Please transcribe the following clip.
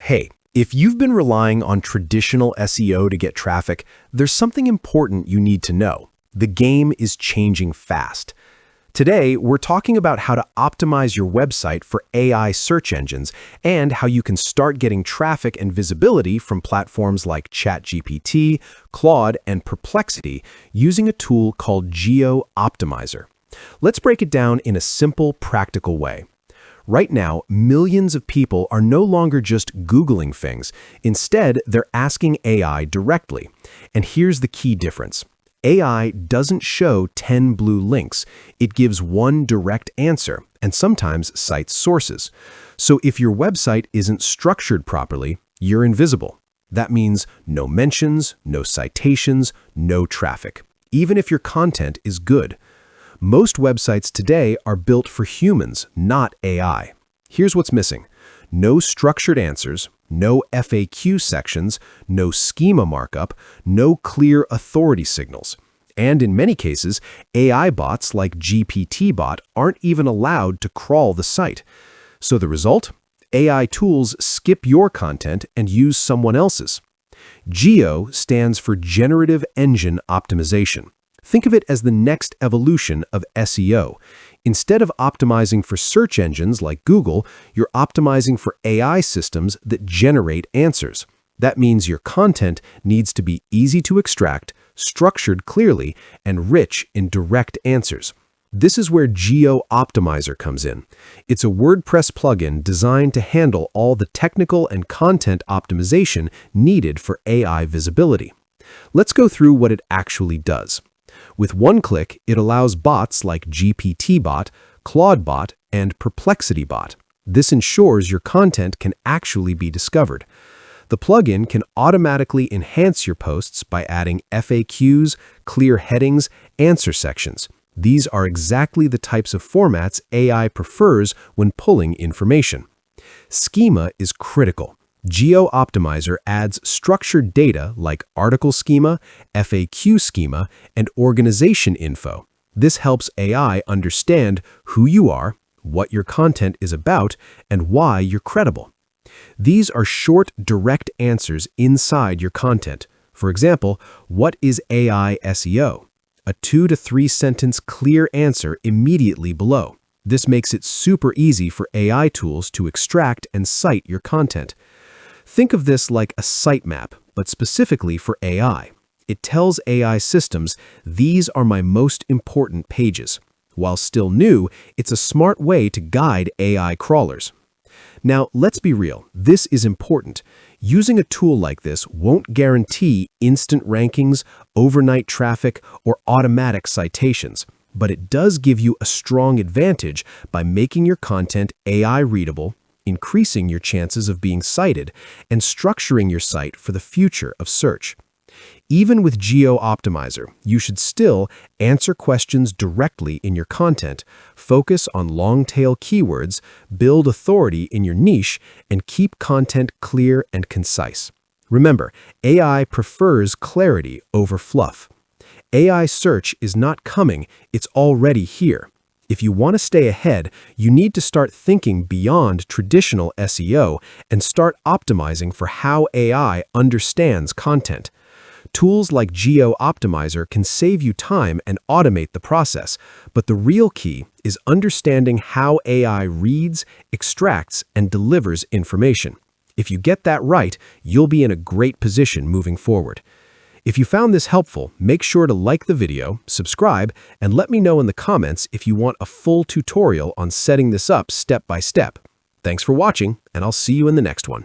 Hey, if you've been relying on traditional SEO to get traffic, there's something important you need to know. The game is changing fast. Today, we're talking about how to optimize your website for AI search engines and how you can start getting traffic and visibility from platforms like ChatGPT, Claude, and Perplexity using a tool called GEO Optimizer. Let's break it down in a simple, practical way. Right now, millions of people are no longer just Googling things. Instead, they're asking AI directly. And here's the key difference. AI doesn't show 10 blue links. It gives one direct answer and sometimes cites sources. So if your website isn't structured properly, you're invisible. That means no mentions, no citations, no traffic, even if your content is good. Most websites today are built for humans, not AI. Here's what's missing. No structured answers, no FAQ sections, no schema markup, no clear authority signals. And in many cases, AI bots like GPTBot aren't even allowed to crawl the site. So the result? AI tools skip your content and use someone else's. GEO stands for Generative Engine Optimization. Think of it as the next evolution of SEO. Instead of optimizing for search engines like Google, you're optimizing for AI systems that generate answers. That means your content needs to be easy to extract, structured clearly, and rich in direct answers. This is where GEO Optimizer comes in. It's a WordPress plugin designed to handle all the technical and content optimization needed for AI visibility. Let's go through what it actually does. With one click, it allows bots like GPTBot, ClaudeBot, and PerplexityBot. This ensures your content can actually be discovered. The plugin can automatically enhance your posts by adding FAQs, clear headings, answer sections. These are exactly the types of formats AI prefers when pulling information. Schema is critical. GEO Optimizer adds structured data like article schema, FAQ schema, and organization info. This helps AI understand who you are, what your content is about, and why you're credible. These are short, direct answers inside your content. For example, what is AI SEO? A 2 to 3 sentence clear answer immediately below. This makes it super easy for AI tools to extract and cite your content. Think of this like a sitemap, but specifically for AI. It tells AI systems, these are my most important pages. While still new, it's a smart way to guide AI crawlers. Now, let's be real, this is important. Using a tool like this won't guarantee instant rankings, overnight traffic, or automatic citations, but it does give you a strong advantage by making your content AI readable, increasing your chances of being cited, and structuring your site for the future of search. Even with GEO Optimizer, you should still answer questions directly in your content, focus on long-tail keywords, build authority in your niche, and keep content clear and concise. Remember, AI prefers clarity over fluff. AI search is not coming, it's already here. If you want to stay ahead, you need to start thinking beyond traditional SEO and start optimizing for how AI understands content. Tools like GEO Optimizer can save you time and automate the process, but the real key is understanding how AI reads, extracts, and delivers information. If you get that right, you'll be in a great position moving forward. If you found this helpful, make sure to like the video, subscribe, and let me know in the comments if you want a full tutorial on setting this up step by step. Thanks for watching, and I'll see you in the next one.